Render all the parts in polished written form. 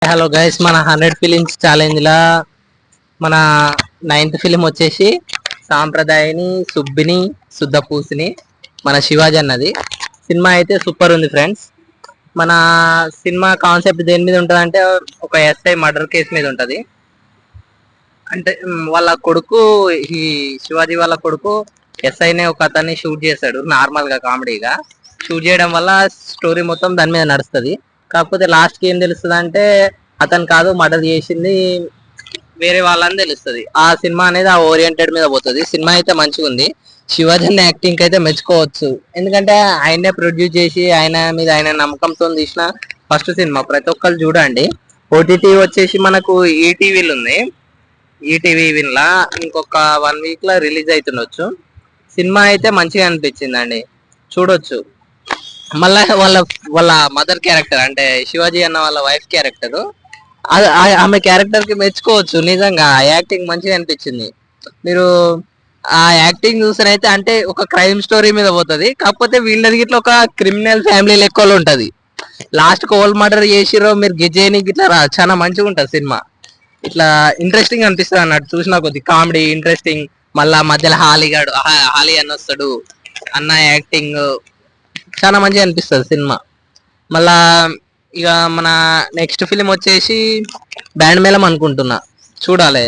Hello guys, మన 100 films challenge లా మన 9th film వచ్చేసి సాంప్రదాయని సుబ్బిని శుద్ధపూసిని మన శివాజీ అన్నది. సినిమా అయితే సూపర్ ఉంది ఫ్రెండ్స్. మన సినిమా కాన్సెప్ట్ దేని మీద ఉంటది అంటే ఒక ఎస్ఐ మర్డర్ కేసు మీద ఉంటది. అంటే వాళ్ళ కొడుకు, ఈ శివాజీ వాళ్ళ కొడుకు ఎస్ఐనే ఒక అతన్ని షూట్ చేశాడు నార్మల్ గా కామెడీగా. షూట్ చేయడం వల్ల స్టోరీ మొత్తం దాని మీద నడుస్తుంది. కాకపోతే లాస్ట్ కి ఏం తెలుస్తుంది అంటే అతను కాదు మర్డర్ చేసింది వేరే వాళ్ళని తెలుస్తుంది. ఆ సినిమా అనేది ఆ ఓరియంటెడ్ మీద పోతుంది. సినిమా అయితే మంచిగా ఉంది. శివాజీ యాక్టింగ్ అయితే మెచ్చుకోవచ్చు. ఎందుకంటే ఆయనే ప్రొడ్యూస్ చేసి ఆయన మీద ఆయన నమ్మకంతో తీసిన ఫస్ట్ సినిమా. ప్రతి ఒక్కరు చూడండి. ఓటీటీ వచ్చేసి మనకు ఈటీవీలు ఉంది. ఈటీవీ విన్లా ఇంకొక 1 వీక్ లో రిలీజ్ అవుతుండొచ్చు. సినిమా అయితే మంచిగా అనిపించిందండి, చూడొచ్చు. మళ్ళా వాళ్ళ వాళ్ళ మదర్ క్యారెక్టర్ అంటే శివాజీ అన్న వాళ్ళ వైఫ్ క్యారెక్టర్, ఆమె క్యారెక్టర్ కి మెచ్చుకోవచ్చు. నిజంగా యాక్టింగ్ మంచిగా అనిపించింది. మీరు ఆ యాక్టింగ్ చూసినైతే అంటే ఒక క్రైమ్ స్టోరీ మీద పోతుంది. కాకపోతే వీళ్ళది గిట్లా ఒక క్రిమినల్ ఫ్యామిలీ లెక్కలో ఉంటది. లాస్ట్ కోల్ మర్డర్ చేసిరో మీరు గిజేని గిట్లా చాలా మంచిగా ఉంటది సినిమా. ఇట్లా ఇంట్రెస్టింగ్ అనిపిస్తుంది అన్నట్టు చూసిన కొద్ది. కామెడీ ఇంట్రెస్టింగ్, మళ్ళా మధ్యలో హాలీ అన్న వస్తాడు. అన్న యాక్టింగ్ చాలా మంచిగా అనిపిస్తుంది సినిమా. మళ్ళా ఇక మన నెక్స్ట్ ఫిలిం వచ్చేసి బ్యాండ్ మేళం అనుకుంటున్నా, చూడాలి.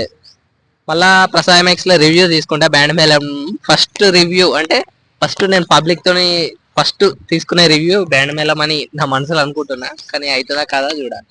మళ్ళా ప్రసాద్ ఎక్స్ లో రివ్యూ తీసుకుంటా. బ్యాండ్ మేళం ఫస్ట్ రివ్యూ అంటే ఫస్ట్ నేను పబ్లిక్ తోని ఫస్ట్ తీసుకునే రివ్యూ బ్యాండ్ మేళం అని నా మనసులో అనుకుంటున్నా. కానీ అవుతుందా కాదా చూడాలి.